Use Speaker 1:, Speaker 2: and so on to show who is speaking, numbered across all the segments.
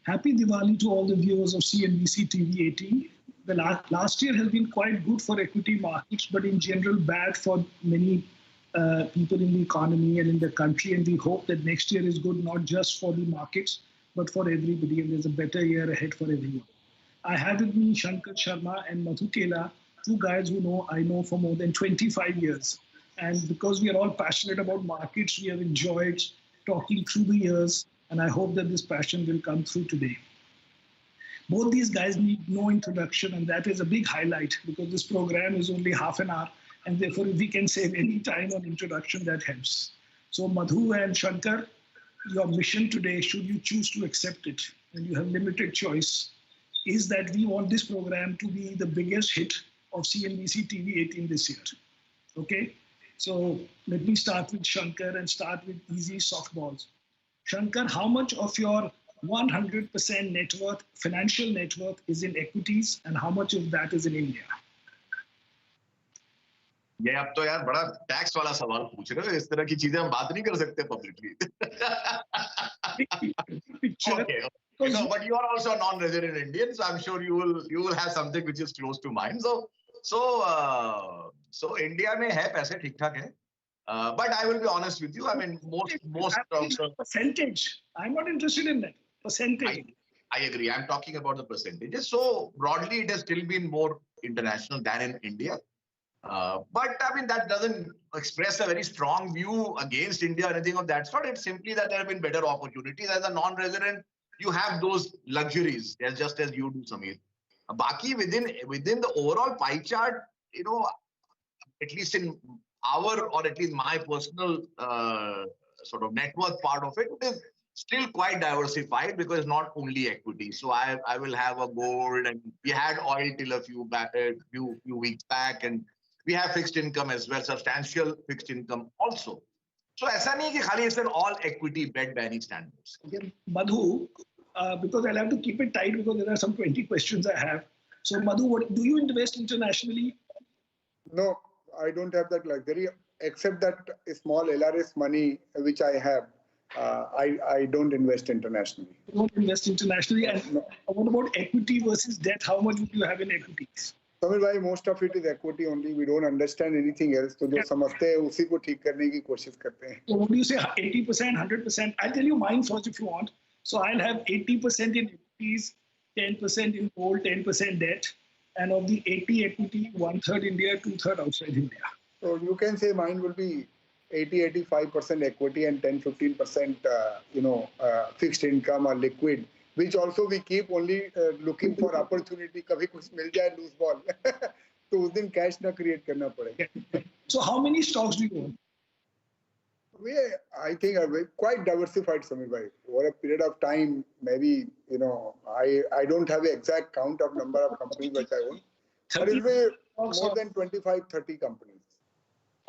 Speaker 1: Happy Diwali to all the viewers of CNBC TV 18. The last year has been quite good for equity markets, but in general bad for many people in the economy and in the country. And we hope that next year is good, not just for the markets, but for everybody. And there's a better year ahead for everyone. I have with me Shankar Sharma and Madhu Kela, two guys who I know for more than 25 years. And because we are all passionate about markets, we have enjoyed talking through the years. And I hope that this passion will come through today. Both these guys need no introduction, and that is a big highlight because this program is only half an hour. And therefore, if we can save any time on introduction, that helps. So Madhu and Shankar, your mission today, should you choose to accept it, and you have limited choice, is that we want this program to be the biggest hit of CNBC TV 18 this year. Okay? So let me start with Shankar and start with easy softballs. Shankar, how much of your 100% net worth, financial net worth, is in equities, and how much of that is in India?
Speaker 2: ये अब तो यार बड़ा tax वाला सवाल पूछ रहे हो. इस तरह की चीजें हम बात नहीं कर सकते publicly. Okay. No, but you are also a non-resident Indian, so I'm sure you will have something which is close to mine. So India में है पैसे ठीक ठाक है. But I will be honest with you. I mean, most
Speaker 1: percentage. I'm not interested in that percentage.
Speaker 2: I agree. I'm talking about the percentages. So broadly, it has still been more international than in India. But I mean, that doesn't express a very strong view against India or anything of that sort. It's simply that there have been better opportunities. As a non-resident, you have those luxuries, just as you do, Samir. Baki within the overall pie chart, at least in our, or at least my personal sort of net worth part of it, it is still quite diversified because it's not only equity. So I will have a gold, and we had oil till a few weeks back, and we have fixed income as well, substantial fixed income also. So ऐसा नहीं कि खाली it's an all equity bet by any standards.
Speaker 1: Okay, Madhu, because I'll have to keep it tight because there are some 20 questions I have. So Madhu, do you invest internationally?
Speaker 3: No, I don't have that luxury, except that small LRS money which I have. I don't invest internationally.
Speaker 1: You don't invest internationally. And no. What about equity versus debt? How much would you have in equities?
Speaker 3: Samir bhai, most of it is equity only. We don't understand anything else. So जो समझते हैं उसी को ठीक करने की कोशिश करते हैं.
Speaker 1: So what do you say? 80%, 100%? I'll tell you mine first if you want. So I'll have 80% in equities, 10% in gold, 10% debt, and of the 80 equity, 1/3 India, 2/3 outside India.
Speaker 3: So you can say mine will be 80-85% equity and 10-15% fixed income or liquid, which also we keep only looking for opportunity. कभी कुछ मिल जाए loose ball, तो उस दिन cash ना create करना पड़े.
Speaker 1: So how many stocks do you own?
Speaker 3: I think are quite diversified, Samir bhai. Over a period of time, maybe I don't have the exact count of number of companies which I own, but it will be more than 25-30 companies.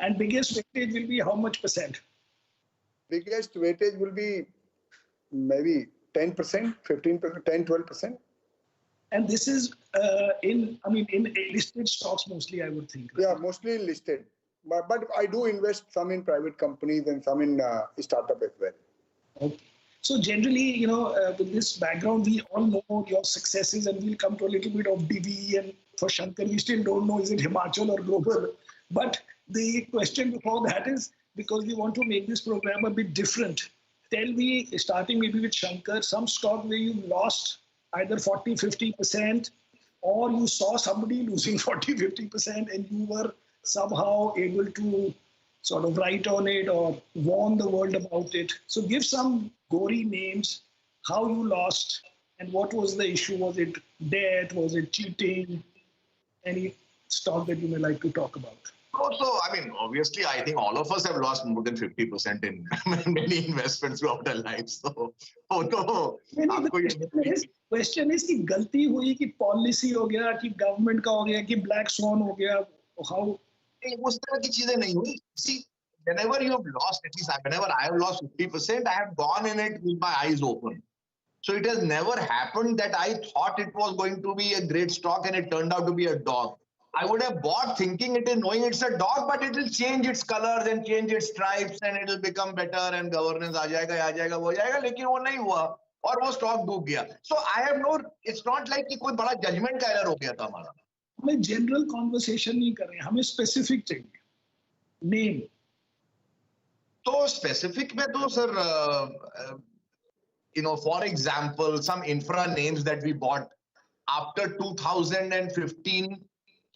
Speaker 1: And biggest weightage will be how much percent?
Speaker 3: Biggest weightage will be maybe 10%, 15%, 10-12%.
Speaker 1: And this is in listed stocks mostly, I would think.
Speaker 3: Right? Yeah, mostly listed. But I do invest some in private companies and some in startup as well.
Speaker 1: Okay. So generally, with this background, we all know your successes, and we'll come to a little bit of Divi, and for Shankar, we still don't know is it Himachal or global. But the question before that is, because we want to make this program a bit different, tell me, starting maybe with Shankar, some stock where you lost either 40-50%, or you saw somebody losing 40-50% and you were somehow able to sort of write on it or warn the world about it. So give some gory names, how you lost, and what was the issue? Was it debt? Was it cheating? Any stock that you may like to talk about?
Speaker 2: Also, I mean, obviously, I think all of us have lost more than 50% in many investments throughout our lives. So,
Speaker 1: the question is कि गलती हुई कि policy हो गया कि government का हो गया कि black swan हो गया, how?
Speaker 2: उस तरह की चीजें नहीं हुई. See, whenever you have lost, at least whenever I have lost 50%, I have gone in it with my eyes open. So it has never happened that I thought it was going to be a great stock and it turned out to be a dog. I would have bought thinking it is, knowing it's a dog, but it will change its colors and change its stripes and it will become better and governance आ जाएगा, वो जाएगा, लेकिन वो नहीं हुआ. और वो stock डूब गया. So I have no, it's not like कि कोई बड़ा जजमेंट का एरर हो गया था हमारा.
Speaker 1: हमें जनरल कॉन्वर्सेशन नहीं कर रहे हैं, हमें स्पेसिफिक चाहिए नेम.
Speaker 2: तो स्पेसिफिक में तो sir for example, some infra names that we bought after 2015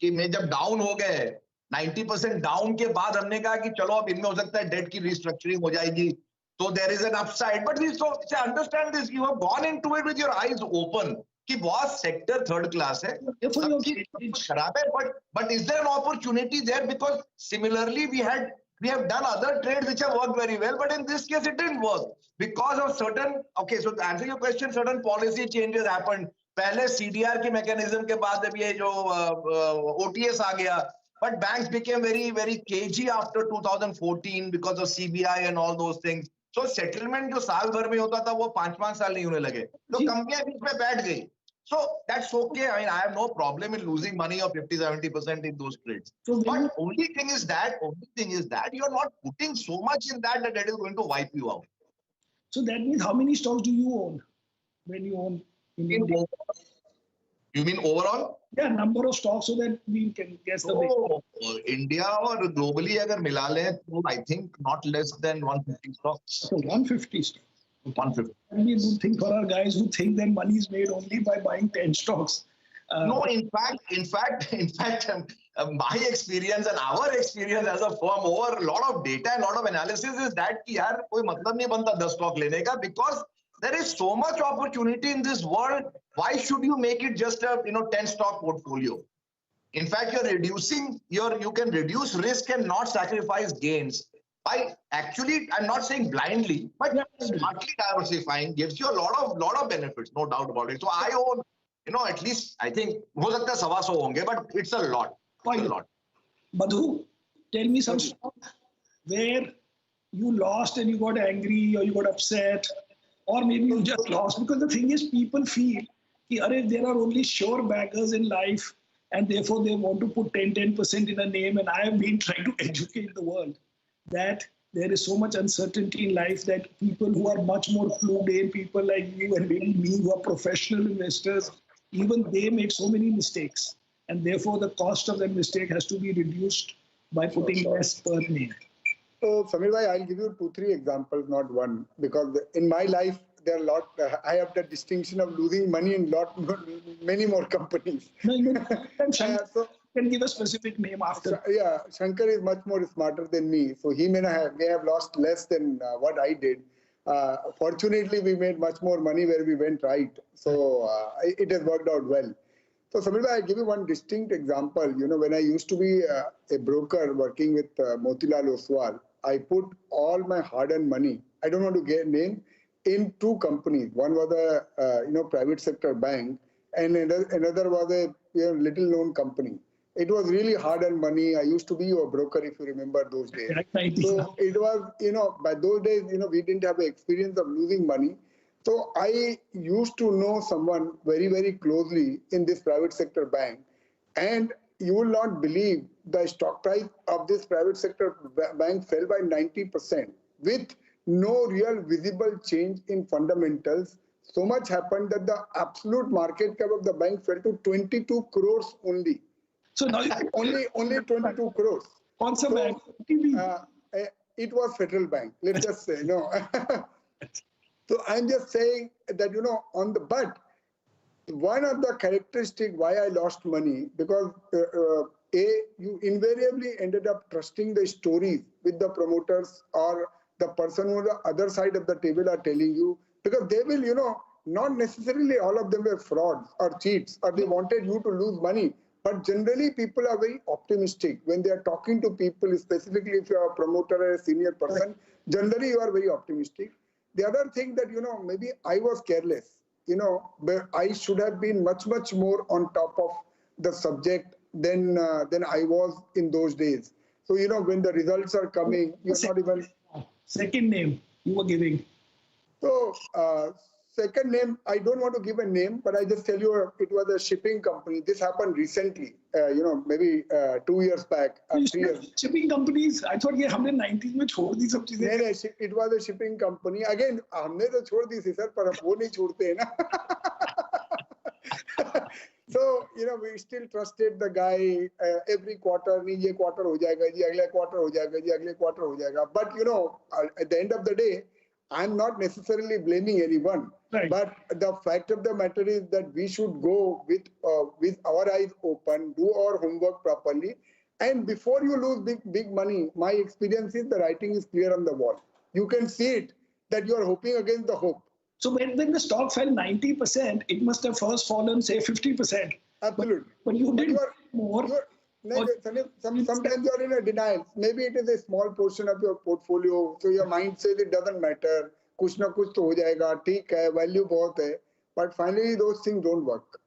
Speaker 2: कि में जब डाउन हो गए 90% डाउन के बाद हमने कहा कि चलो अब इनमें हो सकता है डेट की रिस्ट्रक्चरिंग हो जाएगी, तो there is an upside. But we understand this, you have gone into it with your eyes open कि बहुत सेक्टर थर्ड क्लास है, खराब है, but is there an opportunity there? Because similarly we have done other trades which have worked very well, but in this case it didn't work because of certain, okay, so to answer your question, certain policy changes happened. पहले CDR के mechanism के बाद अब ये जो OTS आ गया, but banks became very very cagey after 2014 because of CBI and all those things. So settlement जो साल भर में होता था वो 5-5 साल नहीं होने लगे, तो कंपनियां बीच में बैठ गई. So that's okay. I mean, I have no problem in losing money of 50-70% in those trades. So but only thing is that you're not putting so much in that is going to wipe you out.
Speaker 1: So that means how many stocks do you own when you own in India?
Speaker 2: You mean overall?
Speaker 1: Yeah, number of stocks so that we can guess the
Speaker 2: big. India or globally अगर मिला लें तो I think not less than 150 stocks.
Speaker 1: So 150 stocks.
Speaker 2: 150.
Speaker 1: That'd be a good thing for our guys who think that money is made only by buying 10 stocks.
Speaker 2: No, in fact, my experience and our experience as a firm over a lot of data and a lot of analysis is that कि यार कोई मतलब नहीं बनता 10 stock लेने का, because there is so much opportunity in this world. Why should you make it just a 10 stock portfolio? In fact, you can reduce risk and not sacrifice gains. Actually, I'm not saying blindly, but smartly diversifying gives you a lot of benefits, no doubt about it. So I own, at least I think हो सकता है 125 होंगे, but it's a lot, quite a lot.
Speaker 1: Madhu, tell me some stock where you lost and you got angry or you got upset, or maybe you just lost, because the thing is, people feel that there are only sure baggers in life, and therefore they want to put 10% in a name. And I have been trying to educate the world that there is so much uncertainty in life that people who are much more clued in, people like you and maybe me who are professional investors, even they make so many mistakes. And therefore the cost of that mistake has to be reduced by putting less per name.
Speaker 3: So Samir bhai, I'll give you 2-3 examples, not one, because in my life, there are I have the distinction of losing money in many more companies.
Speaker 1: So, can give a specific name after.
Speaker 3: Yeah, Shankar is much more smarter than me, so he may have lost less than what I did. Fortunately, we made much more money where we went right, so it has worked out well. So Samir bhai, I'll give you one distinct example. When I used to be a broker working with Motilal Oswal, I put all my hard-earned money, I don't want to get name, in 2 companies. One was a private sector bank, and another was a little known company. It was really hard-earned money. I used to be a broker, if you remember those days. So it was, by those days, we didn't have the experience of losing money. So I used to know someone very, very closely in this private sector bank, and you will not believe the stock price of this private sector bank fell by 90% with no real visible change in fundamentals. So much happened that the absolute market cap of the bank fell to 22 crores only.
Speaker 1: So now
Speaker 3: only 22 crores.
Speaker 1: Also, bank?
Speaker 3: It was Federal Bank. Let's just say no. So I'm just saying that but one of the characteristics why I lost money, because you invariably ended up trusting the stories with the promoters or the person on the other side of the table are telling you, because they will not necessarily all of them were frauds or cheats or they wanted you to lose money. But generally, people are very optimistic when they are talking to people, specifically if you are a promoter or a senior person. Generally, you are very optimistic. The other thing that, maybe I was careless, but I should have been much, much more on top of the subject than I was in those days. So, when the results are coming, you're not even...
Speaker 1: Second name you were giving.
Speaker 3: So, second name, I don't want to give a name, but I just tell you it was a shipping company. This happened recently, maybe 2 years back, 3 years.
Speaker 1: Shipping companies, I thought ये हमने 90s में छोड़ दी सब चीजें.
Speaker 3: नहीं, it was a shipping company. Again, हमने तो छोड़ दी थी सर, पर हम वो नहीं छोड़ते हैं ना. So, we still trusted the guy. Every quarter, नहीं ये quarter हो जाएगा जी, अगले quarter हो जाएगा जी, अगले quarter हो जाएगा. But at the end of the day, I'm not necessarily blaming anyone.
Speaker 1: Right.
Speaker 3: But the fact of the matter is that we should go with our eyes open, do our homework properly, and before you lose big money, my experience is the writing is clear on the wall. You can see it that you are hoping against the hope.
Speaker 1: So when the stock fell 90%, it must have first fallen, say, 50%.
Speaker 3: Absolutely.
Speaker 1: But you did more.
Speaker 3: Sometimes you are in a denial. Maybe it is a small portion of your portfolio, so your mind says it doesn't matter. कुछ ना कुछ तो हो जाएगा, ठीक है, value बहुत है. But finally, those things don't work.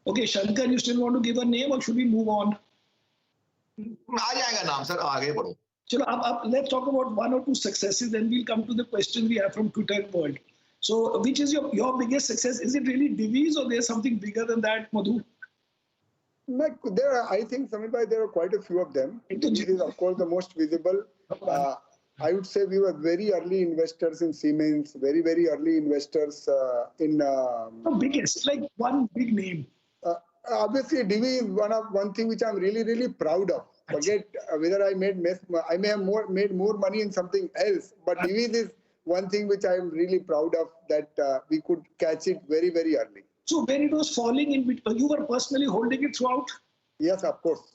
Speaker 1: Okay, Shankar, you still want to give a name, or should we move on?
Speaker 2: आ जाएगा नाम सर, आगे बढ़ो.
Speaker 1: चलो अब let's talk about one or two successes, then we'll come to the question we have from Twitter world. So, which is your biggest success? Is it really Divi's, or there's something bigger than that, Madhu?
Speaker 3: I think, Samir bhai, there are quite a few of them. This is, of course, the most visible. I would say we were very early investors in Siemens, very, very early investors in...
Speaker 1: The biggest, like one big name.
Speaker 3: Obviously, Divi is one thing which I'm really, really proud of. Forget whether I may have made more money in something else, but Divi is one thing which I'm really proud of, that we could catch it very, very early.
Speaker 1: So when it was falling, you were personally holding it throughout?
Speaker 3: Yes, of course.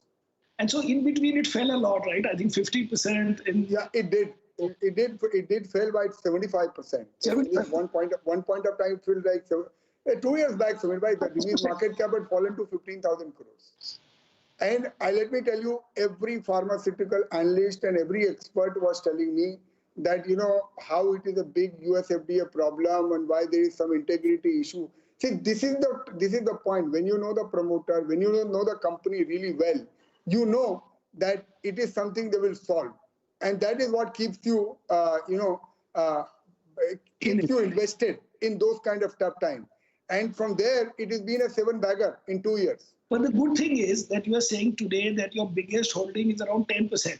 Speaker 1: And so in between it fell a lot, right? I think 50%.
Speaker 3: Yeah, it did. It did fell by 75%.
Speaker 1: 75%.
Speaker 3: One point of time, it felt like 2 years back, Samir bhai, the Divi's market cap had fallen to 15,000 crores. And let me tell you, every pharmaceutical analyst and every expert was telling me that, how it is a big US FDA problem and why there is some integrity issue. See, this is the point. When you know the promoter, when you know the company really well, you know that it is something they will solve. And that is what keeps you, keeps you invested in those kind of tough times. And from there, it has been a 7-bagger in 2 years.
Speaker 1: But the good thing is that you are saying today that your biggest holding is around 10%.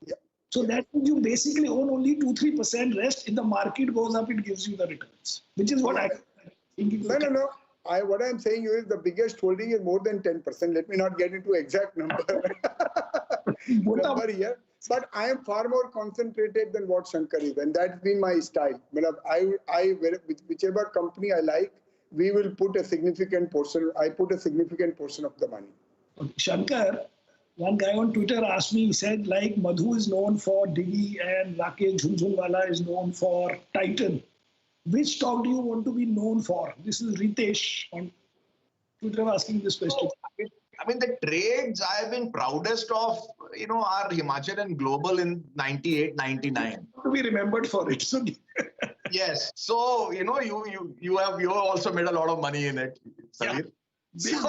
Speaker 3: Yeah.
Speaker 1: So that means you basically own only 2-3%. Rest, if the market goes up, it gives you the returns, which is what I think.
Speaker 3: No. What I'm saying is the biggest holding is more than 10%. Let me not get into exact number here. But I am far more concentrated than what Shankar is, and that's been my style. Whichever company I like, we will put a significant portion. I put a significant portion of the money.
Speaker 1: Okay. Shankar, one guy on Twitter asked me, he said, like Madhu is known for Divi and Rakesh Jhunjhunwala is known for Titan. Which stock do you want to be known for? This is Ritesh on Twitter asking this question.
Speaker 2: I mean, the trades I have been proudest of, are Himachal and Global in 98, 99.
Speaker 1: To be remembered for it. So
Speaker 2: yes. So, you have also made a lot of money in it, Sameer. Yeah.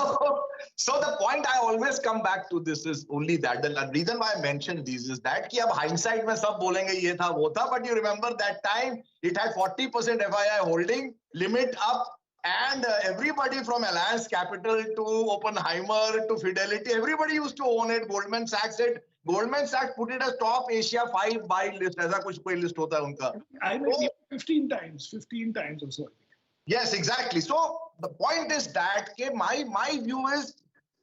Speaker 2: So the point I always come back to this is only that. The reason why I mentioned these is that कि अब hindsight में सब बोलेंगे ये था वो था, but you remember that time it had 40% FII holding, limit up, and everybody from Alliance Capital to Oppenheimer to Fidelity, everybody used to own it. Goldman Sachs put it as top Asia 5 buy list. ऐसा कुछ कोई list होता है उनका.
Speaker 1: I made 15 times or so.
Speaker 2: Yes, exactly. So the point is that my view is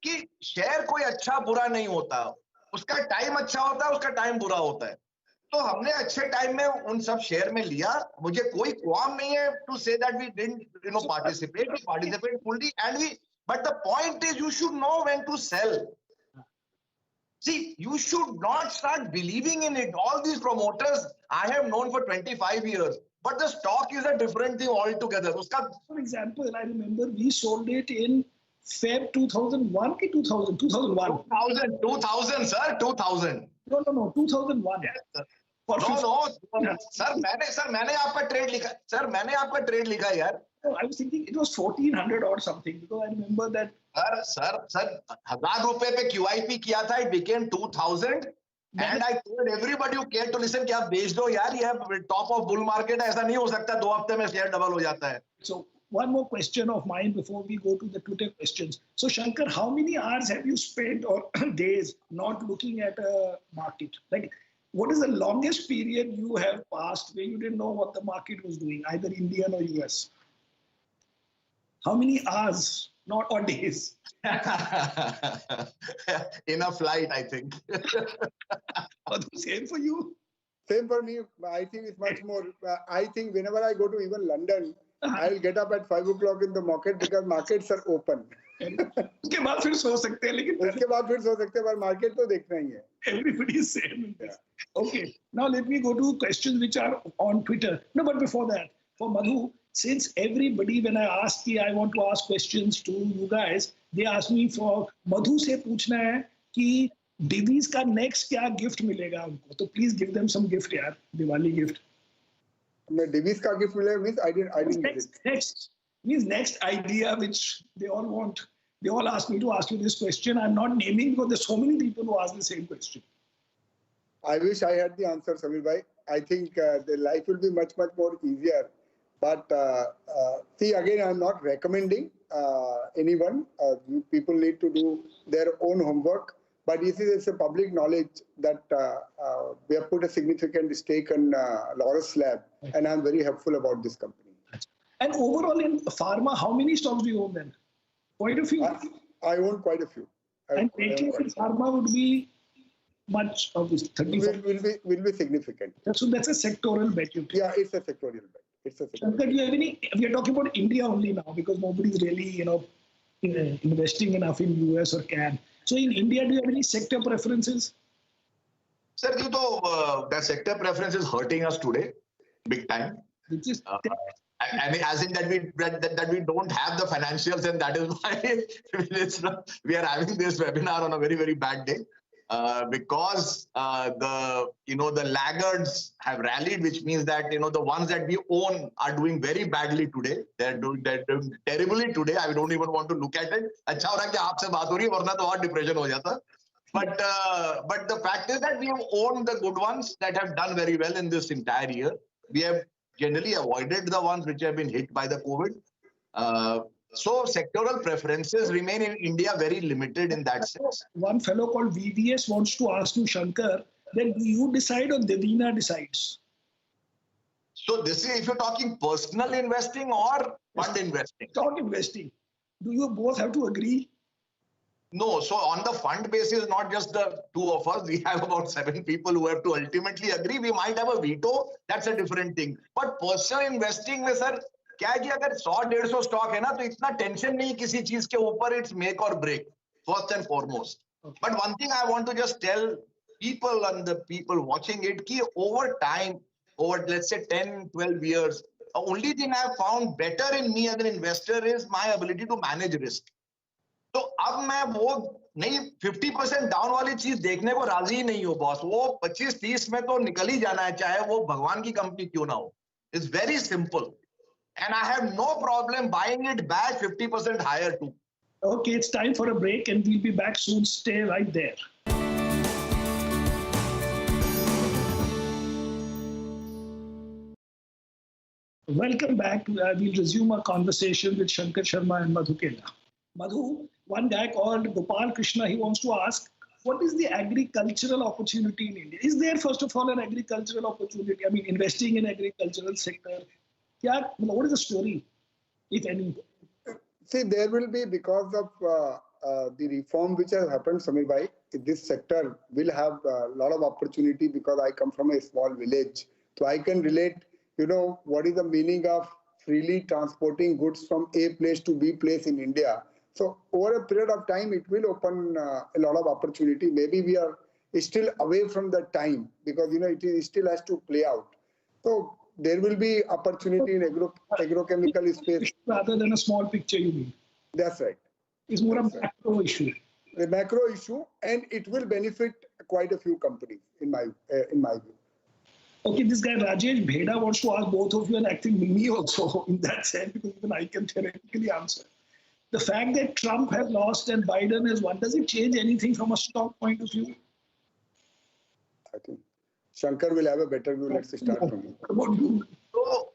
Speaker 2: कि share कोई अच्छा बुरा नहीं होता, उसका time अच्छा होता है, उसका time बुरा होता है. तो हमने अच्छे time में उन सब share में लिया. मुझे कोई qualm नहीं है to say that we didn't participate. We participated fully but the point is you should know when to sell. See, you should not start believing in it. All these promoters I have known for 25 years. But the stock is a different thing altogether.
Speaker 1: For example, I remember we sold it in Feb 2001 ki 2000? 2001.
Speaker 2: 2000, sir. 2000.
Speaker 1: No, 2001.
Speaker 2: Yes, sir. No. Sir, मैंने आपका trade लिखा. Sir, मैंने आपका trade लिखा यार.
Speaker 1: No, I was thinking it was 1400 or something because I remember that.
Speaker 2: Sir, 1000 रुपए पे QIP किया था. It became 2000. And I told everybody who cared to listen कि आप बेच दो यार, ये top of bull market है, ऐसा नहीं हो सकता 2 हफ्ते में शेयर डबल हो जाता है.
Speaker 1: So one more question of mine before we go to the Twitter questions. So Shankar, how many hours have you spent or days not looking at a market? Like, what is the longest period you have passed where you didn't know what the market was doing, either Indian or US? How many hours, not or days?
Speaker 2: In a flight, I think.
Speaker 1: Same for you?
Speaker 3: Same for me. I think it's much more. I think whenever I go to even London, I'll get up at 5 o'clock in the market because markets are open.
Speaker 1: उसके बाद फिर सो सकते हैं, लेकिन
Speaker 3: उसके बाद फिर सो सकते हैं, पर market तो देखना ही है.
Speaker 1: Everybody is same in this. Okay, now let me go to questions which are on Twitter. No, but before that, for Madhu, since everybody, when I ask कि I want to ask questions to you guys, they ask me for Madhu से पूछना है कि Divi's का next क्या gift मिलेगा उनको, तो please give them some gift यार, Diwali gift.
Speaker 3: मैं Divi's का gift मिलेगा means I didn't get it.
Speaker 1: Next idea which they all want. They all ask me to ask you this question. I'm not naming because there's so many people who ask the same question.
Speaker 3: I wish I had the answer, Samir bhai. I think the life will be much more easier. But see, again, I'm not recommending anyone. People need to do their own homework. But this is a public knowledge that we have put a significant stake in Laurus Lab, and I'm very helpful about this company.
Speaker 1: And overall in pharma, how many stocks do you own then? Quite a few.
Speaker 3: I own quite a few.
Speaker 1: And ETF in pharma would be much of this 35.
Speaker 3: Will be significant.
Speaker 1: So that's a sectoral bet you take.
Speaker 3: Yeah, it's a sectorial bet.
Speaker 1: Shankar, do you have any? We are talking about India only now because nobody's really, investing enough in US or can. So in India, do you have any sector preferences?
Speaker 2: Sir, that sector preference is hurting us today, big time.
Speaker 1: Which is
Speaker 2: I mean, as in that we don't have the financials, and that is why we are having this webinar on a very, very bad day. Because the laggards have rallied, which means that the ones that we own are doing very badly today. They're doing terribly today. I don't even want to look at it. अच्छा हो रहा है कि आपसे बात हो रही है, वरना तो और depression हो जाता. But the fact is that we have owned the good ones that have done very well in this entire year. We have generally avoided the ones which have been hit by the COVID. So sectoral preferences remain in India very limited in that sense.
Speaker 1: One fellow called VVS wants to ask you, Shankar, then do you decide or Devina decides?
Speaker 2: So this is if you're talking personal investing or fund investing?
Speaker 1: Stock investing. Do you both have to agree?
Speaker 2: No. So on the fund basis, not just the two of us, we have about 7 people who have to ultimately agree. We might have a veto. That's a different thing. But personal investing में sir, क्या है कि अगर 100-150 stock है ना तो इतना tension नहीं किसी चीज के ऊपर. It's make or break first and foremost. But one thing I want to just tell people and the people watching it ki over time, over let's say 10-12 years, the only thing I have found better in me as an investor is my ability to manage risk. तो अब मैं वो नहीं 50% down वाली चीज देखने को राजी ही नहीं हूँ बॉस. वो 25-30 में तो निकल ही जाना है, चाहे वो भगवान की कंपनी क्यों ना हो. It's very simple. And I have no problem buying it back 50% higher too.
Speaker 1: Okay, it's time for a break and we'll be back soon. Stay right there. Welcome back. We'll resume our conversation with Shankar Sharma and Madhu Kela. Madhu, one guy called Gopal Krishna, he wants to ask, what is the agricultural opportunity in India? Is there, first of all, an agricultural opportunity? I mean, investing in agricultural sector. What is the story, if any?
Speaker 3: See, there will be, because of the reform which has happened, Samir bhai, this sector will have a lot of opportunity because I come from a small village. So I can relate, what is the meaning of freely transporting goods from A place to B place in India. So over a period of time, it will open a lot of opportunity. Maybe we are still away from that time because, it still has to play out. So there will be opportunity in agrochemical space.
Speaker 1: Rather than a small picture, you mean?
Speaker 3: That's right.
Speaker 1: It's more a macro issue.
Speaker 3: The macro issue, and it will benefit quite a few companies, in my view.
Speaker 1: Okay, this guy Rajesh Bheda wants to ask both of you, and I think me also in that sense, because even I can theoretically answer. The fact that Trump has lost and Biden has won, does it change anything from a stock point of view?
Speaker 3: I think Shankar will have a better view. Let's start from him.
Speaker 1: What do
Speaker 2: So,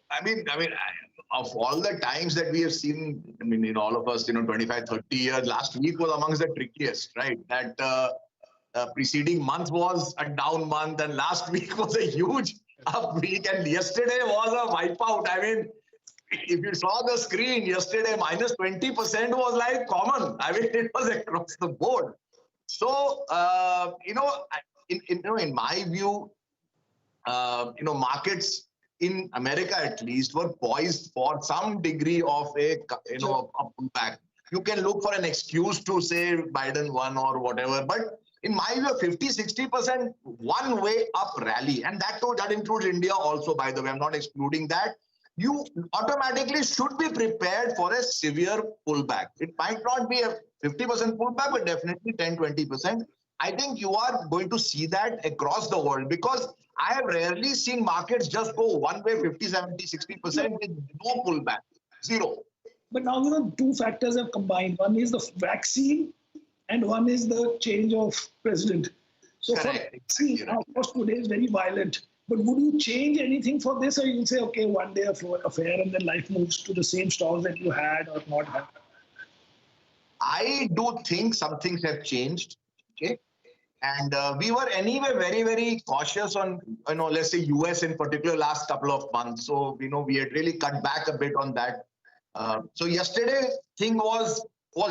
Speaker 2: of all the times that we have seen, in all of us, 25, 30 years, last week was amongst the trickiest, right? That preceding month was a down month, and last week was a huge up week, and yesterday was a wipeout. If you saw the screen yesterday, minus 20% was like common. It was across the board. So, in my view, markets in America at least were poised for some degree of a pullback. You can look for an excuse to say Biden won or whatever, but in my view, 50-60% one way up rally, and that includes India also, by the way. I'm not excluding that. You automatically should be prepared for a severe pullback. It might not be a 50% pullback, but definitely 10-20%. I think you are going to see that across the world, because I have rarely seen markets just go one way 50, 70, 60% with no pullback. Zero.
Speaker 1: But now, two factors have combined. One is the vaccine and one is the change of president. So
Speaker 2: Correct.
Speaker 1: for vaccine, of course, today is very violent. But would you change anything for this, or you say, okay, one day affair and then life moves to the same stores that you had or not had?
Speaker 2: I do think some things have changed. Okay. And we were anyway very, very cautious on, let's say US in particular last couple of months. So, we had really cut back a bit on that. So yesterday thing was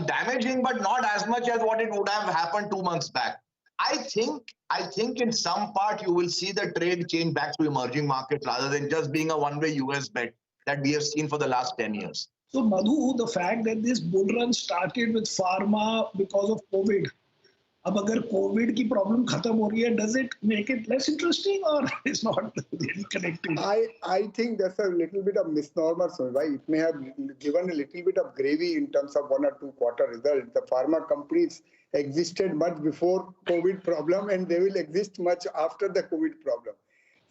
Speaker 2: damaging, but not as much as what it would have happened 2 months back. I think in some part you will see the trade change back to emerging markets rather than just being a one-way US bet that we have seen for the last 10 years.
Speaker 1: So Madhu, the fact that this bull run started with pharma because of COVID, अब अगर Covid की problem खत्म हो रही है, does it make it less interesting or it's not really connected?
Speaker 3: I think that's a little bit of misnomer, so right? It may have given a little bit of gravy in terms of 1 or 2 quarter results. The pharma companies existed much before COVID problem, and they will exist much after the COVID problem.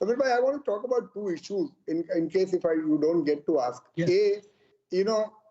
Speaker 3: So, I want to talk about 2 issues in case you don't get to ask. Yes. A,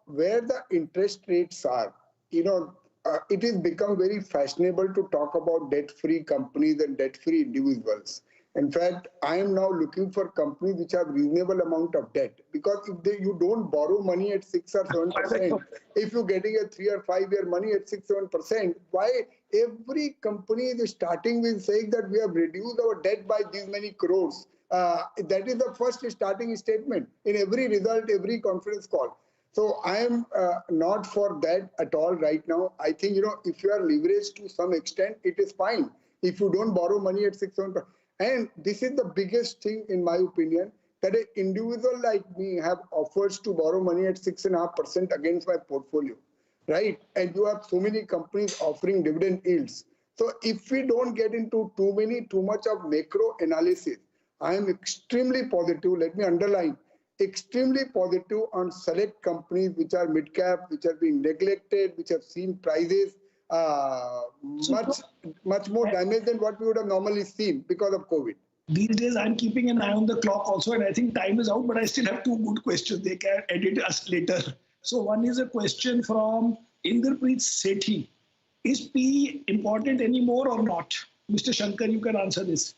Speaker 3: where the interest rates are, it has become very fashionable to talk about debt-free companies and debt-free individuals. In fact, I am now looking for companies which have reasonable amount of debt, because if you don't borrow money at 6 or 7%, if you're getting a 3 or 5 year money at 6-7%, why every company is starting with saying that we have reduced our debt by these many crores? That is the first starting statement in every result, every conference call. So I am not for that at all right now. I think, if you are leveraged to some extent, it is fine. If you don't borrow money at 6-7%. And this is the biggest thing, in my opinion, that an individual like me have offers to borrow money at 6.5% against my portfolio, right? And you have so many companies offering dividend yields. So if we don't get into too much of macro analysis, I am extremely positive. Let me underline, extremely positive on select companies which are mid-cap, which are being neglected, which have seen prices much more damage than what we would have normally seen because of COVID.
Speaker 1: These days, I'm keeping an eye on the clock also, and I think time is out, but I still have 2 good questions. They can edit us later. So one is a question from Inderpreet Sethi. Is PE important anymore or not? Mr. Shankar, you can answer this.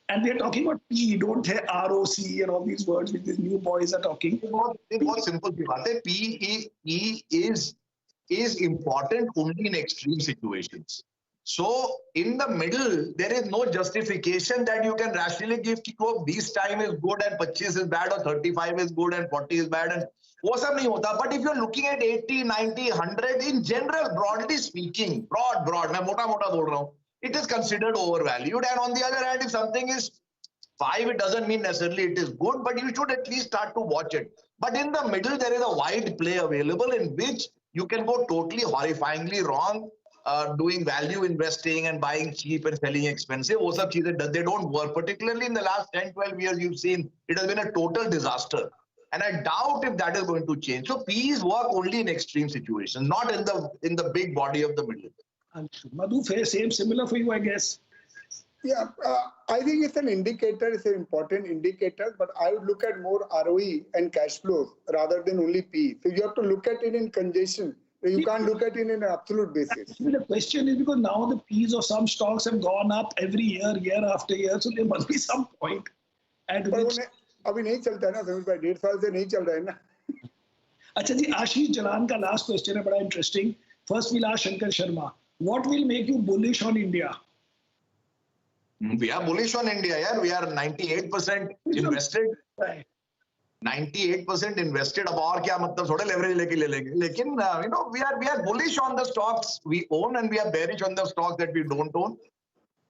Speaker 1: And they're talking about PE, don't have ROC and all these words which these new boys are talking.
Speaker 2: It's बहुत simple सी बात है. PE is important only in extreme situations. So in the middle, there is no justification that you can rationally give कि वो 20 time is good and 25 is bad, or 35 is good and 40 is bad, and वो सब नहीं होता. But if you're looking at 80, 90, 100, in general, broadly speaking, broad, मैं मोटा बोल रहा हूँ, it is considered overvalued. And on the other hand, if something is 5, it doesn't mean necessarily it is good, but you should at least start to watch it. But in the middle, there is a wide play available in which you can go totally horrifyingly wrong, doing value investing and buying cheap and selling expensive. वो सब चीजें, they don't work. Particularly in the last 10, 12 years, you've seen it has been a total disaster. And I doubt if that is going to change. So PEs work only in extreme situations, not in the big body of the middle.
Speaker 1: Madhu, similar for you, I guess.
Speaker 3: Yeah, I think it's an indicator, it's an important indicator, but I would look at more ROE and cash flows rather than only PE. So you have to look at it in conjunction You can't look at it in an absolute basis.
Speaker 1: The question is because now the P's of some stocks have gone up every year, year after year. So there must be some point at which.
Speaker 3: अभी नहीं चलता है ना समीर भाई, 1.5 साल से नहीं चल रहा है ना.
Speaker 1: अच्छा जी, आशीष जलान का लास्ट क्वेश्चन है, बड़ा interesting. First we'll ask Shankar Sharma. What will make you bullish on India?
Speaker 2: We are bullish on India, yeah. We are 98% invested.
Speaker 1: Right.
Speaker 2: 98% invested. अब और क्या मतलब थोड़े leverage लेके ले लेंगे. लेकिन we are bullish on the stocks we own and we are bearish on the stocks that we don't own.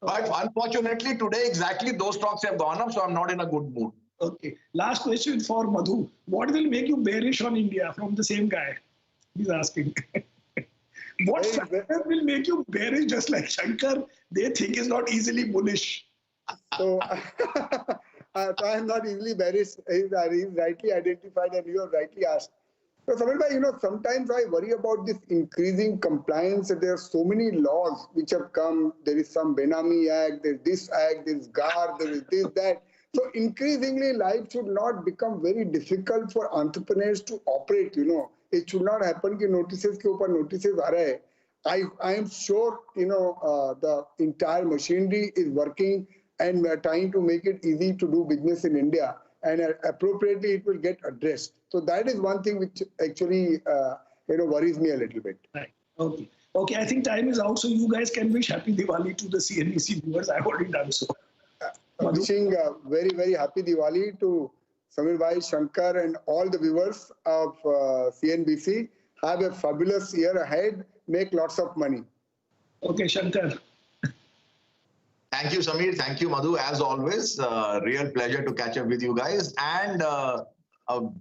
Speaker 2: But unfortunately today exactly those stocks have gone up, so I'm not in a good mood.
Speaker 1: Okay. Last question for Madhu. What will make you bearish on India? From the same guy. He's asking. What factor will make you bearish just like Shankar? They think is not easily bullish.
Speaker 3: So, I am not easily bearish. He's rightly identified and you have rightly asked. So, Samir bhai, sometimes I worry about this increasing compliance. There are so many laws which have come. There is some Benami Act, there is this act, there is GAR, there is this, that. So increasingly, life should not become very difficult for entrepreneurs to operate. It should not happen कि notices के ऊपर notices आ रहे हैं. I am sure the entire machinery is working and we are trying to make it easy to do business in India, and appropriately it will get addressed. So that is one thing which actually worries me a little bit.
Speaker 1: Right. Okay. Okay. I think time is out, so you guys can wish Happy Diwali to the CNBC viewers. I've already done so.
Speaker 3: Wishing very, very happy Diwali to Samir bhai, Shankar and all the viewers of CNBC. Have a fabulous year ahead. Make lots of money.
Speaker 1: Okay, Shankar.
Speaker 2: Thank you, Samir. Thank you, Madhu. As always, real pleasure to catch up with you guys. And a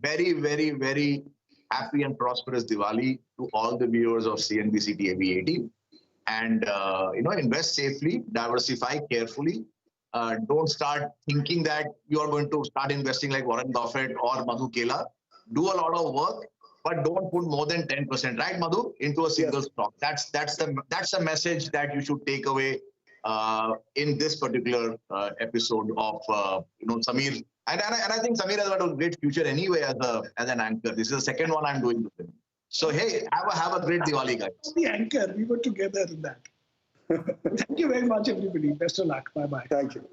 Speaker 2: very, very, very happy and prosperous Diwali to all the viewers of CNBC TV 18. And, invest safely, diversify carefully. Don't start thinking that you are going to start investing like Warren Buffett or Madhu Kela. Do a lot of work, but don't put more than 10%, right, Madhu, into a single stock. That's the message that you should take away in this particular episode of Samir. And I think Samir has got a great future anyway as an anchor. This is the second one I'm doing with him. So hey, have a great Diwali, guys.
Speaker 1: The anchor, we were together in that. Thank you very much, everybody. Best of luck. Bye-bye.
Speaker 3: Thank you.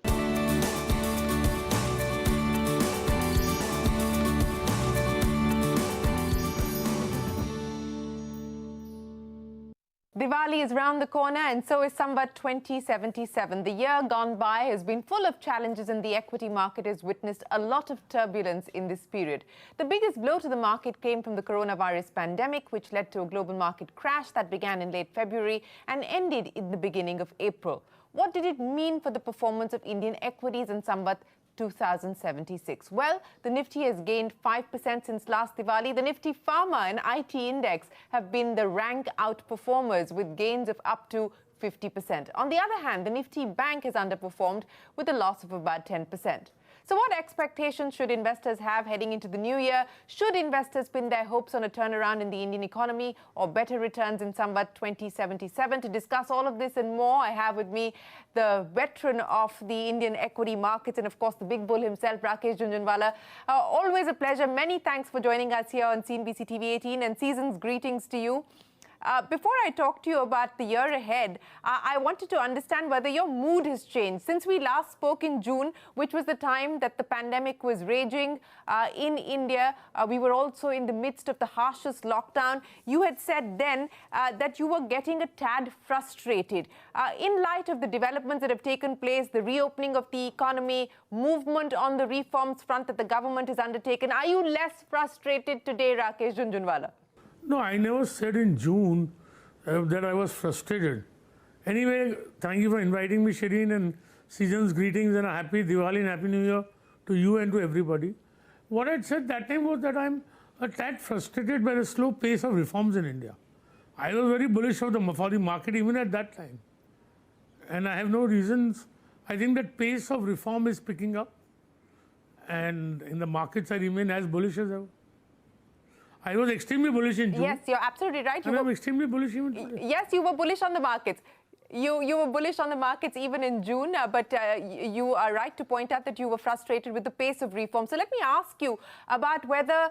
Speaker 4: Diwali is round the corner and so is Samvat 2077. The year gone by has been full of challenges and the equity market has witnessed a lot of turbulence in this period. The biggest blow to the market came from the coronavirus pandemic, which led to a global market crash that began in late February and ended in the beginning of April. What did it mean for the performance of Indian equities in Samvat 2076? Well, the Nifty has gained 5% since last Diwali. The Nifty Pharma and IT index have been the rank outperformers with gains of up to 50%. On the other hand, the Nifty Bank has underperformed with a loss of about 10%. So what expectations should investors have heading into the new year? Should investors pin their hopes on a turnaround in the Indian economy or better returns in Samvat 2077? To discuss all of this and more, I have with me the veteran of the Indian equity markets and, of course, the big bull himself, Rakesh Jhunjhunwala. Always a pleasure. Many thanks for joining us here on CNBC TV 18 and season's greetings to you. Before I talk to you about the year ahead, I wanted to understand whether your mood has changed. Since we last spoke in June, which was the time that the pandemic was raging in India, we were also in the midst of the harshest lockdown. You had said then that you were getting a tad frustrated. In light of the developments that have taken place, the reopening of the economy, movement on the reforms front that the government has undertaken, are you less frustrated today, Rakesh Jhunjhunwala?
Speaker 5: No, I never said in June that I was frustrated. Anyway, thank you for inviting me, Shireen, and season's greetings and a happy Diwali and Happy New Year to you and to everybody. What I said that time was that I'm a tad frustrated by the slow pace of reforms in India. I was very bullish for the market even at that time. And I have no reasons. I think that pace of reform is picking up. And in the markets, I remain as bullish as ever. I was extremely bullish in June.
Speaker 4: Yes, you're absolutely right.
Speaker 5: And I'm extremely bullish even today.
Speaker 4: Yes, you were bullish on the markets. You were bullish on the markets even in June, but you are right to point out that you were frustrated with the pace of reform. So let me ask you about whether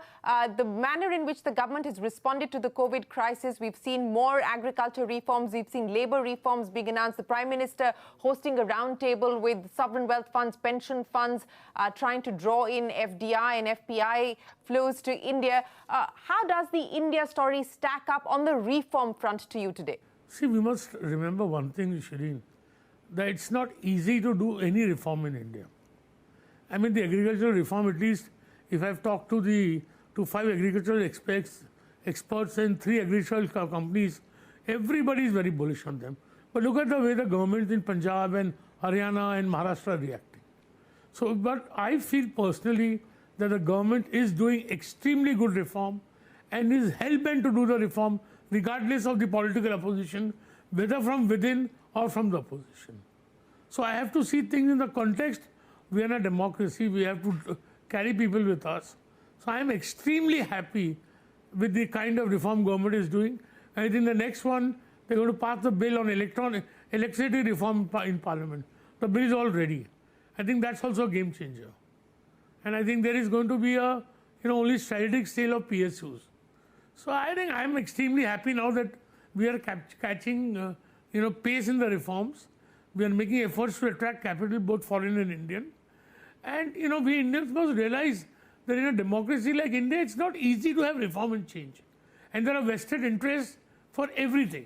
Speaker 4: the manner in which the government has responded to the COVID crisis. We've seen more agriculture reforms. We've seen labour reforms being announced. The Prime Minister hosting a roundtable with sovereign wealth funds, pension funds, trying to draw in FDI and FPI flows to India. How does the India story stack up on the reform front to you today?
Speaker 5: See, we must remember one thing, Shireen, that it's not easy to do any reform in India. I mean, the agricultural reform, at least, if I've talked to 5 agricultural experts and 3 agricultural companies, everybody is very bullish on them. But look at the way the governments in Punjab and Haryana and Maharashtra are reacting. So, but I feel personally that the government is doing extremely good reform and is hell-bent to do the reform regardless of the political opposition, whether from within or from the opposition. So I have to see things in the context. We are in a democracy. We have to carry people with us. So I am extremely happy with the kind of reform government is doing. I think the next one, they're going to pass the bill on electricity reform in Parliament. The bill is all ready. I think that's also a game changer. And I think there is going to be a only strategic sale of PSUs. So I think I'm extremely happy now that we are catching pace in the reforms. We are making efforts to attract capital, both foreign and Indian. And we Indians must realize that in a democracy like India, it's not easy to have reform and change. And there are vested interests for everything.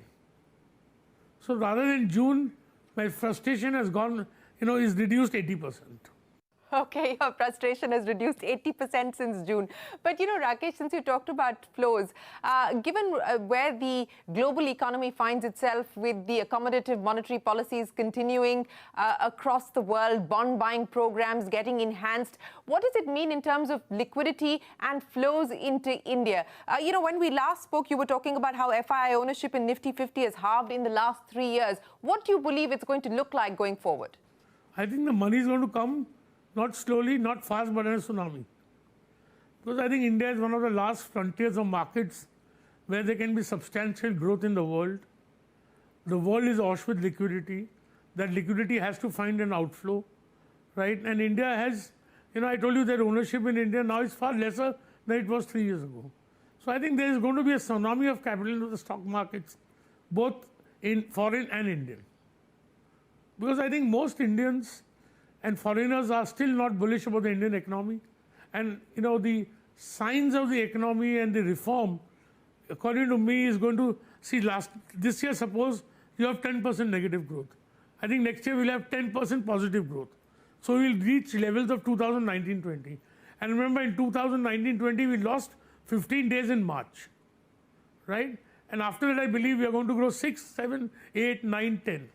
Speaker 5: So rather than June, my frustration has gone, is reduced 80%.
Speaker 4: Okay, your frustration has reduced 80% since June. But, Rakesh, since you talked about flows, given where the global economy finds itself with the accommodative monetary policies continuing across the world, bond buying programs getting enhanced, what does it mean in terms of liquidity and flows into India? When we last spoke, you were talking about how FII ownership in Nifty 50 has halved in the last 3 years. What do you believe it's going to look like going forward?
Speaker 5: I think the money is going to come. Not slowly, not fast, but in a tsunami. Because I think India is one of the last frontiers of markets where there can be substantial growth in the world. The world is awash with liquidity. That liquidity has to find an outflow, right? And India has, I told you that ownership in India now is far lesser than it was 3 years ago. So I think there is going to be a tsunami of capital into the stock markets, both in foreign and Indian. Because I think most Indians and foreigners are still not bullish about the Indian economy. And, the signs of the economy and the reform, according to me, is going to see this year, suppose you have 10% negative growth. I think next year we'll have 10% positive growth. So we'll reach levels of 2019-20. And remember, in 2019-20, we lost 15 days in March, right? And after that, I believe we are going to grow 6, 7, 8, 9, 10.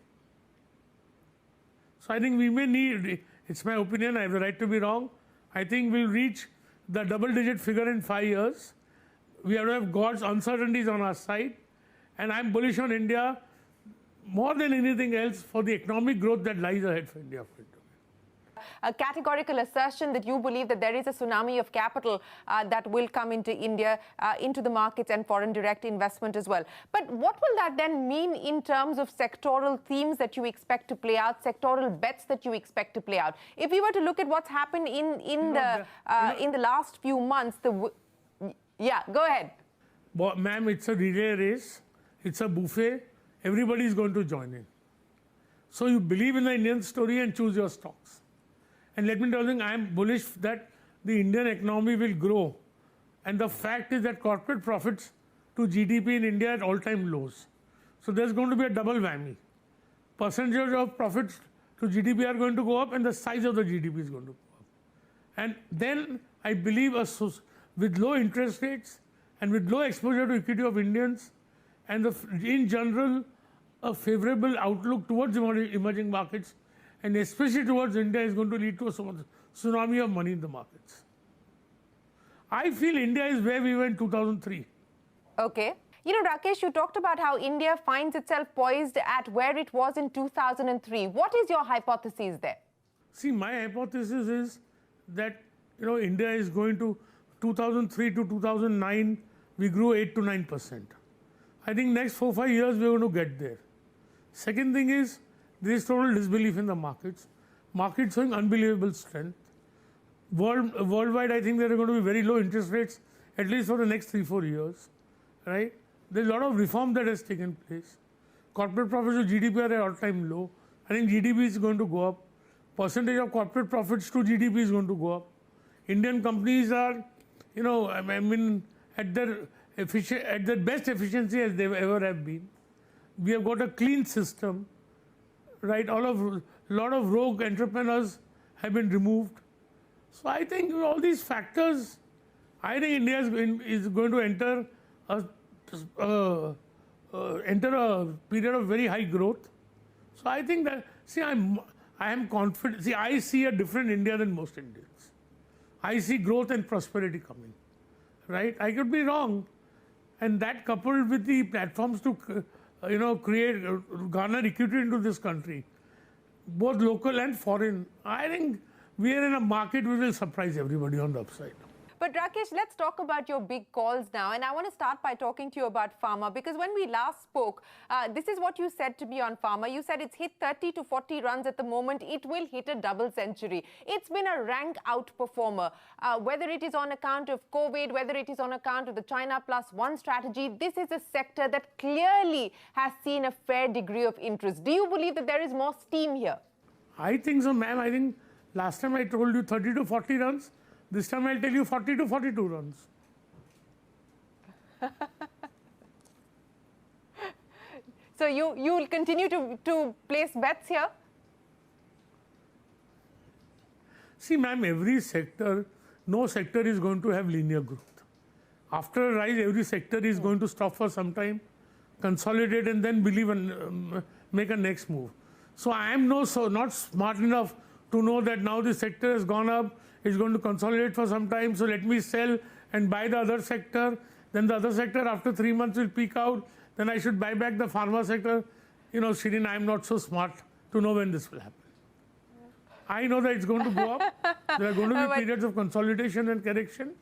Speaker 5: So I think we may need, it's my opinion, I have the right to be wrong. I think we'll reach the double-digit figure in 5 years. We have to have God's uncertainties on our side. And I'm bullish on India more than anything else for the economic growth that lies ahead for India.
Speaker 4: A categorical assertion that you believe that there is a tsunami of capital that will come into India, into the markets and foreign direct investment as well. But what will that then mean in terms of sectoral themes that you expect to play out, sectoral bets that you expect to play out? If we were to look at what's happened in the last few months, yeah, go ahead.
Speaker 5: Ma'am, it's a relay race. It's a buffet. Everybody is going to join in. So you believe in the Indian story and choose your stocks. And let me tell you, I am bullish that the Indian economy will grow. And the fact is that corporate profits to GDP in India at all-time lows. So there's going to be a double whammy. Percentage of profits to GDP are going to go up and the size of the GDP is going to go up. And then I believe with low interest rates and with low exposure to equity of Indians and in general a favorable outlook towards emerging markets, and especially towards India, is going to lead to a tsunami of money in the markets. I feel India is where we were in 2003.
Speaker 4: Okay. Rakesh, you talked about how India finds itself poised at where it was in 2003. What is your hypothesis there?
Speaker 5: See, my hypothesis is that, India is going to 2003 to 2009, we grew 8 to 9%. I think next 4-5 years, we're going to get there. Second thing is, there is total disbelief in the markets. Markets showing unbelievable strength. Worldwide, I think there are going to be very low interest rates, at least for the next 3-4 years, right? There's a lot of reform that has taken place. Corporate profits to GDP are at all-time low. I think GDP is going to go up. Percentage of corporate profits to GDP is going to go up. Indian companies are, you know, I mean, at their best efficiency as they ever have been. We have got a clean system, right? A lot of rogue entrepreneurs have been removed. So I think all these factors, I think India is going to enter a period of very high growth. So I think that, see, I am confident. See, I see a different India than most Indians. I see growth and prosperity coming, right? I could be wrong. And that coupled with the platforms to, garner equity into this country, both local and foreign, I think we are in a market which will surprise everybody on the upside.
Speaker 4: But Rakesh, let's talk about your big calls now. And I want to start by talking to you about pharma, because when we last spoke, this is what you said to me on pharma. You said it's hit 30 to 40 runs at the moment. It will hit a double century. It's been a rank outperformer. Whether it is on account of COVID, whether it is on account of the China Plus One strategy, this is a sector that clearly has seen a fair degree of interest. Do you believe that there is more steam here?
Speaker 5: I think so, ma'am. I think last time I told you 30 to 40 runs. This time I'll tell you 40 to 42 runs.
Speaker 4: So you will continue to place bets here?
Speaker 5: See, ma'am, every sector, no sector is going to have linear growth. After a rise, every sector is going to stop for some time, consolidate, and then believe and make a next move. So I am not smart enough to know that now the sector has gone up, it's going to consolidate for some time, so let me sell and buy the other sector. Then the other sector after 3 months will peak out. Then I should buy back the pharma sector. You know, Shirin, I am not so smart to know when this will happen. I know that it's going to go up. There are going to be periods of consolidation and correction.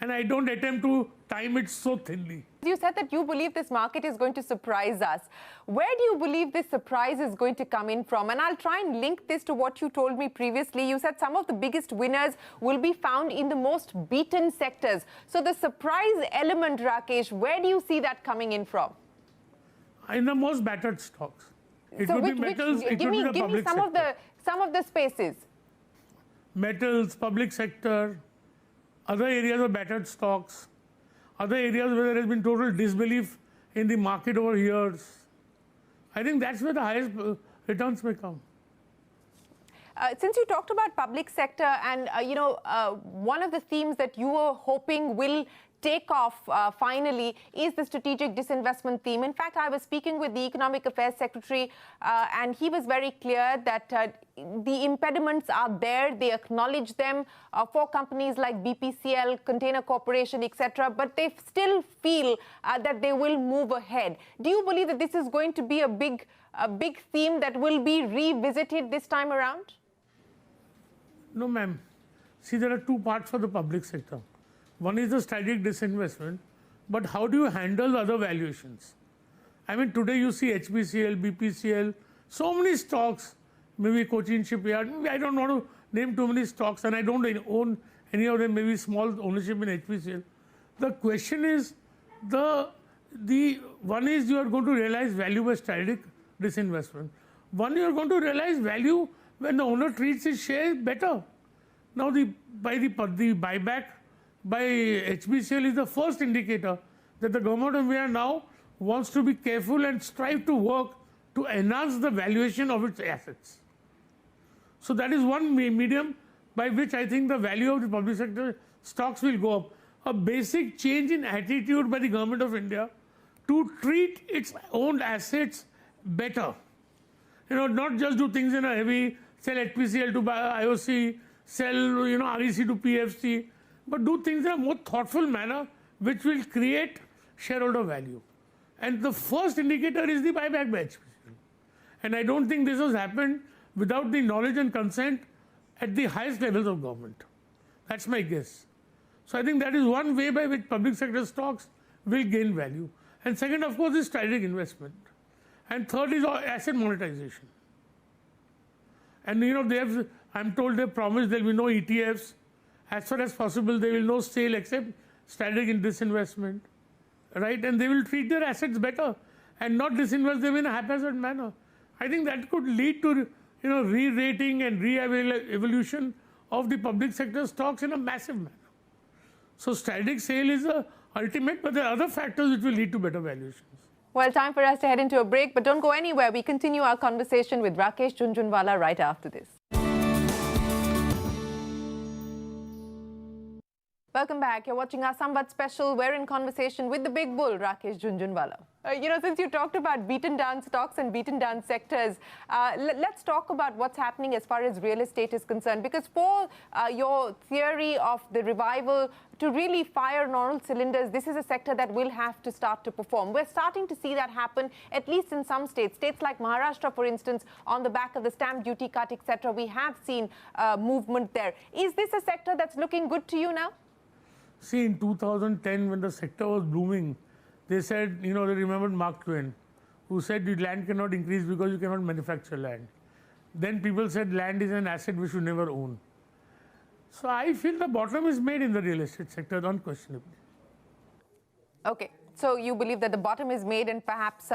Speaker 5: And I don't attempt to time it so thinly.
Speaker 4: You said that you believe this market is going to surprise us. Where do you believe this surprise is going to come in from? And I'll try and link this to what you told me previously. You said some of the biggest winners will be found in the most beaten sectors. So the surprise element, Rakesh, where do you see that coming in from?
Speaker 5: In the most battered stocks. It would be metals, it would be the public sector.
Speaker 4: Some of the spaces.
Speaker 5: Metals, public sector, other areas of battered stocks, other areas where there has been total disbelief in the market over years. I think that's where the highest returns may come.
Speaker 4: Since you talked about public sector and, one of the themes that you were hoping will take off finally is the strategic disinvestment theme. In fact, I was speaking with the Economic Affairs Secretary and he was very clear that the impediments are there. They acknowledge them for companies like BPCL, Container Corporation, etc. But they still feel that they will move ahead. Do you believe that this is going to be a big theme that will be revisited this time around?
Speaker 5: No, ma'am. See, there are two parts for the public sector. One is the strategic disinvestment, but how do you handle the other valuations? I mean, today you see HPCL, BPCL, so many stocks, maybe Cochin Shipyard. I don't want to name too many stocks, and I don't own any of them, maybe small ownership in HPCL. The question is, the one is you are going to realize value by strategic disinvestment. One, you are going to realize value when the owner treats his share better. Now, the buyback by HPCL is the first indicator that the government of India now wants to be careful and strive to work to enhance the valuation of its assets. So that is one medium by which I think the value of the public sector stocks will go up. A basic change in attitude by the government of India to treat its own assets better. You know, not just do things in a heavy, sell HPCL to IOC, sell, REC to PFC, but do things in a more thoughtful manner which will create shareholder value. And the first indicator is the buyback by HPCL. And I don't think this has happened without the knowledge and consent at the highest levels of government. That's my guess. So I think that is one way by which public sector stocks will gain value. And second, of course, is strategic investment. And third is asset monetization. And I'm told they've promised there'll be no ETFs. As far as possible, there will no sale except strategic disinvestment, right? And they will treat their assets better and not disinvest them in a haphazard manner. I think that could lead to, re-rating and re-evolution of the public sector stocks in a massive manner. So strategic sale is the ultimate, but there are other factors which will lead to better valuations.
Speaker 4: Well, time for us to head into a break, but don't go anywhere. We continue our conversation with Rakesh Jhunjhunwala right after this. Welcome back. You're watching our Samvad special. We're in conversation with the big bull, Rakesh Jhunjhunwala. Since you talked about beaten down stocks and beaten down sectors, let's talk about what's happening as far as real estate is concerned. Because for your theory of the revival to really fire on all cylinders, this is a sector that will have to start to perform. We're starting to see that happen, at least in some states. States like Maharashtra, for instance, on the back of the stamp duty cut, etc., we have seen movement there. Is this a sector that's looking good to you now?
Speaker 5: See, in 2010, when the sector was blooming, they said, they remembered Mark Twain, who said land cannot increase because you cannot manufacture land. Then people said land is an asset we should never own. So I feel the bottom is made in the real estate sector, unquestionably.
Speaker 4: Okay. So you believe that the bottom is made and perhaps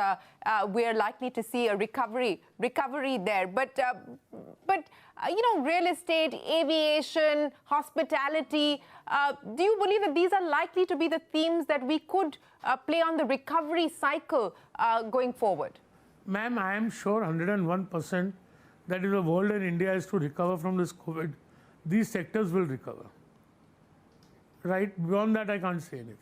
Speaker 4: we are likely to see a recovery there. But real estate, aviation, hospitality, do you believe that these are likely to be the themes that we could play on the recovery cycle going forward?
Speaker 5: Ma'am, I am sure 101% that if the world and India is to recover from this COVID, these sectors will recover. Right? Beyond that, I can't say anything.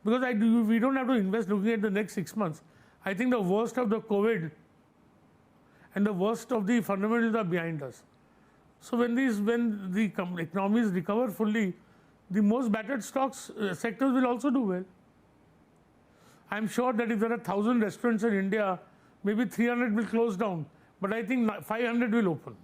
Speaker 5: Because we don't have to invest looking at the next 6 months. I think the worst of the COVID and the worst of the fundamentals are behind us. So when the economies recover fully, the most battered stocks sectors will also do well. I'm sure that if there are 1,000 restaurants in India, maybe 300 will close down, but I think 500 will open.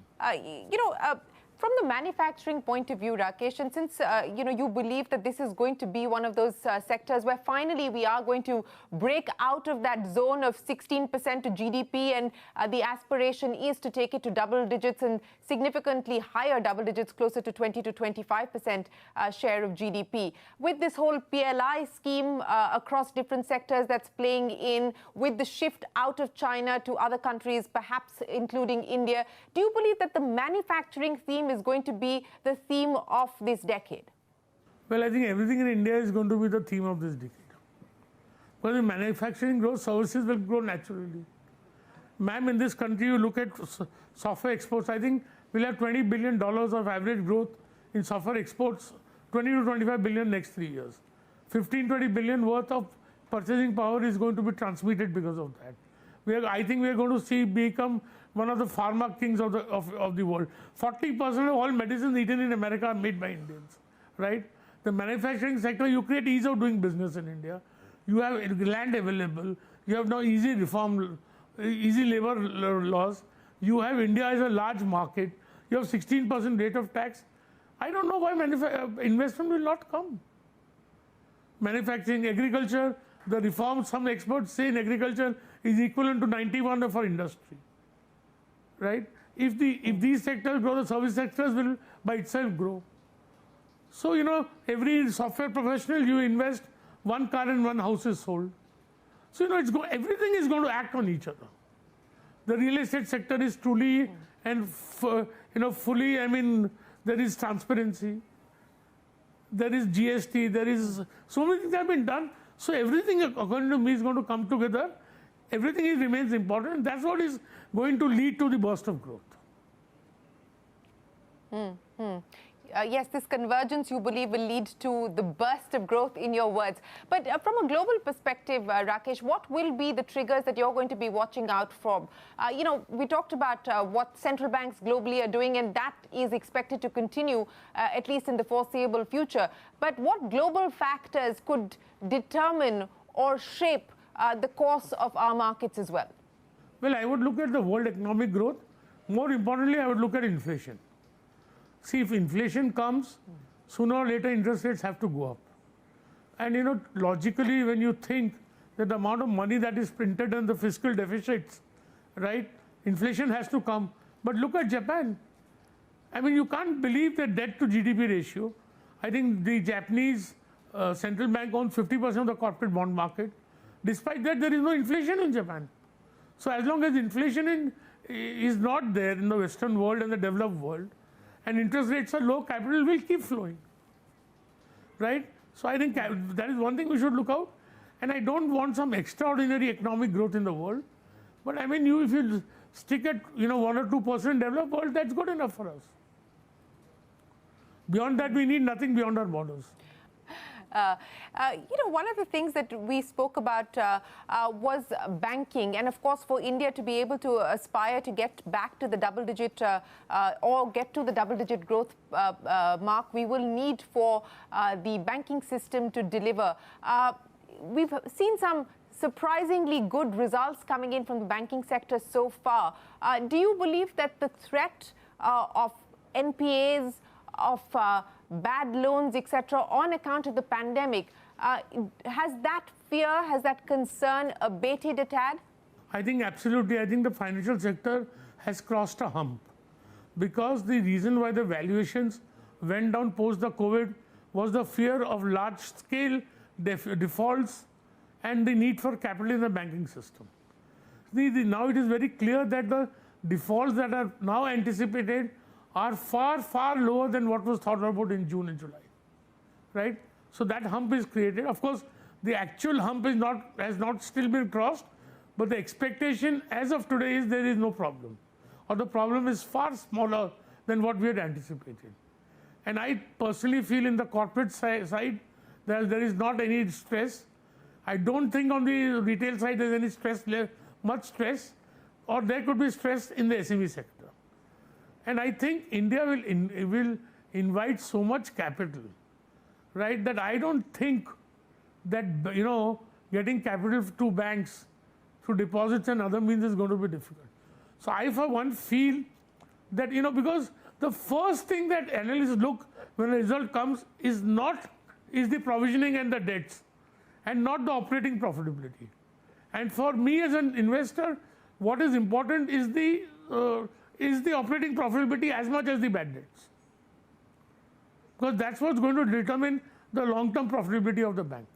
Speaker 4: From the manufacturing point of view, Rakesh, and since you believe that this is going to be one of those sectors where finally we are going to break out of that zone of 16% to GDP, and the aspiration is to take it to double digits and significantly higher double digits, closer to 20 to 25% share of GDP. With this whole PLI scheme across different sectors that's playing in, with the shift out of China to other countries, perhaps including India, do you believe that the manufacturing theme is going to be the theme of this decade?
Speaker 5: Well, I think everything in India is going to be the theme of this decade. Because if manufacturing grows, services will grow naturally. Ma'am, in this country, you look at software exports, I think we'll have $20 billion of average growth in software exports, 20 to 25 billion next 3 years. 15-20 billion worth of purchasing power is going to be transmitted because of that. I think we are going to become one of the pharma kings of the world. 40% of all medicines eaten in America are made by Indians, right? The manufacturing sector, you create ease of doing business in India. You have land available. You have now easy labor laws. You have India as a large market. You have 16% rate of tax. I don't know why investment will not come. Manufacturing, agriculture, the reforms, some experts say in agriculture is equivalent to 91 for industry. Right? If these sectors grow, the service sectors will by itself grow. So, every software professional, you invest, one car and one house is sold. So, everything is going to act on each other. The real estate sector is truly and fully, there is transparency, there is GST, there is so many things have been done. So everything, according to me, is going to come together. Everything remains important, and that's what is going to lead to the burst of growth.
Speaker 4: Yes, this convergence, you believe, will lead to the burst of growth, in your words. But from a global perspective, Rakesh, what will be the triggers that you're going to be watching out for? We talked about what central banks globally are doing, and that is expected to continue, at least in the foreseeable future. But what global factors could determine or shape the course of our markets as well?
Speaker 5: Well, I would look at the world economic growth. More importantly, I would look at inflation. See, if inflation comes, sooner or later interest rates have to go up. And logically, when you think that the amount of money that is printed and the fiscal deficits, right? Inflation has to come. But look at Japan. I mean, you can't believe the debt to GDP ratio. I think the Japanese central bank owns 50% of the corporate bond market. Despite that, there is no inflation in Japan. So as long as inflation is not there in the Western world and the developed world, and interest rates are low, capital will keep flowing, right? So I think that is one thing we should look out. And I don't want some extraordinary economic growth in the world. But I mean, if you stick at 1 or 2% developed world, that's good enough for us. Beyond that, we need nothing beyond our borders.
Speaker 4: One of the things that we spoke about was banking. And of course, for India to be able to aspire to get back to the double-digit or get to the double-digit growth mark, we will need for the banking system to deliver. We've seen some surprisingly good results coming in from the banking sector so far. Do you believe that the threat of NPAs, of bad loans, etc., on account of the pandemic, has that fear, has that concern abated a tad?
Speaker 5: I think absolutely. I think the financial sector has crossed a hump, because the reason why the valuations went down post the COVID was the fear of large-scale defaults and the need for capital in the banking system. Now it is very clear that the defaults that are now anticipated are far, far lower than what was thought about in June and July, right? So that hump is created. Of course, the actual hump has not still been crossed, but the expectation as of today is there is no problem, or the problem is far smaller than what we had anticipated. And I personally feel in the corporate side that there is not any stress. I don't think on the retail side there is any stress, much stress, or there could be stress in the SME sector. And I think India will invite so much capital, right, that I don't think that, getting capital to banks through deposits and other means is going to be difficult. So I, for one, feel that, because the first thing that analysts look when a result comes is the provisioning and the debts, and not the operating profitability. And for me as an investor, what is important is the operating profitability as much as the bad debts, because that's what's going to determine the long-term profitability of the bank.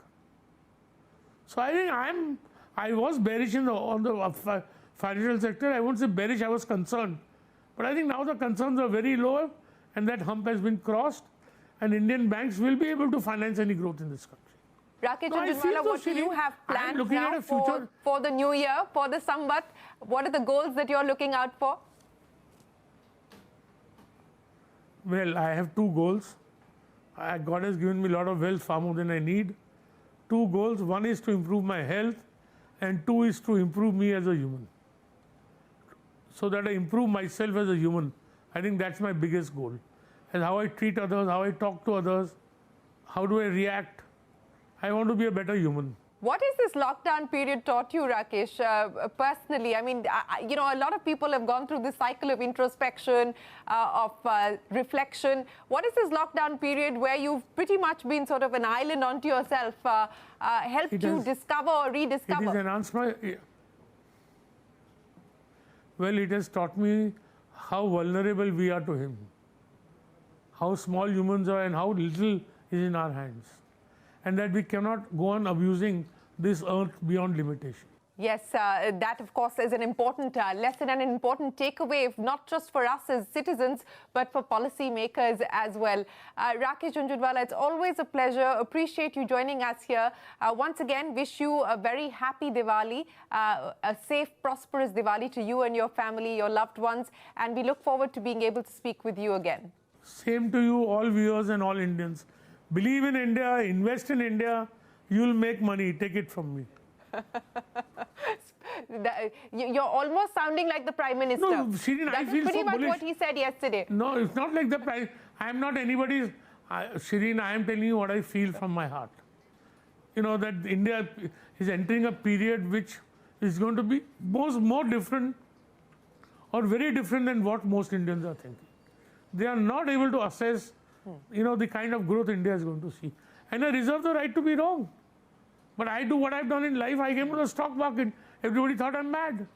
Speaker 5: So I think I was bearish on the financial sector. I won't say bearish, I was concerned. But I think now the concerns are very low, and that hump has been crossed, and Indian banks will be able to finance any growth in this country.
Speaker 4: Rakesh Jhunjhunwala, what do you have planned now for the new year, for the Samvat? What are the goals that you're looking out for?
Speaker 5: Well, I have two goals. God has given me a lot of wealth, far more than I need. Two goals. One is to improve my health, and two is to improve me as a human. So that I improve myself as a human. I think that's my biggest goal. And how I treat others, how I talk to others, how do I react. I want to be a better human.
Speaker 4: What has this lockdown period taught you, Rakesh, personally? I mean, a lot of people have gone through this cycle of introspection, of reflection. What is this lockdown period where you've pretty much been sort of an island unto yourself, helped you discover or rediscover?
Speaker 5: It has enhanced my... Well, it has taught me how vulnerable we are to him, how small humans are and how little is in our hands, and that we cannot go on abusing this earth beyond limitation.
Speaker 4: Yes, that of course is an important lesson and an important takeaway, not just for us as citizens, but for policy makers as well. Rakesh Jhunjhunwala, it's always a pleasure. Appreciate you joining us here. Once again, wish you a very happy Diwali, a safe, prosperous Diwali to you and your family, your loved ones, and we look forward to being able to speak with you again. Same to you, all viewers and all Indians. Believe in India, invest in India, you'll make money, take it from me. You're almost sounding like the Prime Minister. No, Shireen, I feel so bullish. That's pretty much what he said yesterday. No, it's not like the Prime. I am not anybody's. Shireen, I am telling you what I feel from my heart. That India is entering a period which is going to be more different or very different than what most Indians are thinking. They are not able to assess, the kind of growth India is going to see. And I reserve the right to be wrong.
Speaker 5: But I do what I've done in life. I came to the stock market. Everybody thought I'm mad.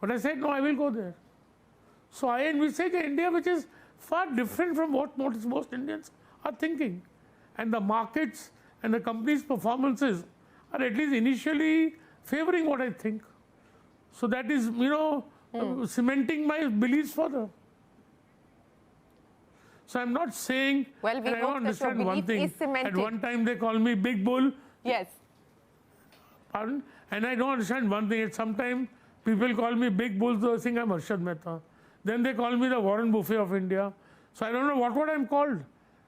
Speaker 5: But I said, no, I will go there. So I envisage an India which is far different from what most Indians are thinking. And the markets and the companies' performances are at least initially favoring what I think. So that is, cementing my beliefs further. So I'm not saying,
Speaker 4: well,
Speaker 5: and I don't understand one thing. At one time they call me Big Bull.
Speaker 4: Yes.
Speaker 5: Pardon? And I don't understand one thing. At some time people call me Big Bull, they think I'm Arshad Mehta. Then they call me the Warren Buffett of India. So I don't know what I'm called.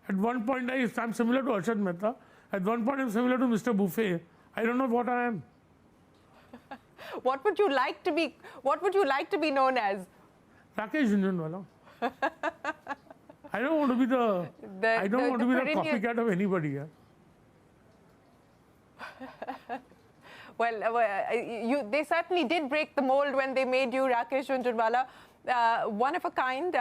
Speaker 5: At one point I'm similar to Arshad Mehta. At one point I'm similar to Mr. Buffett. I don't know what I am.
Speaker 4: What would you like to be? What would you like to be known as?
Speaker 5: Rakesh Jhunjhunwala. I don't want to be the copycat of anybody. Yeah?
Speaker 4: Well, they certainly did break the mold when they made you Rakesh Jhunjhunwala. One of a kind,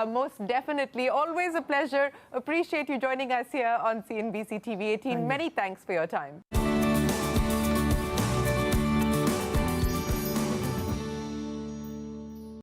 Speaker 4: most definitely. Always a pleasure. Appreciate you joining us here on CNBC TV 18. Many thanks for your time.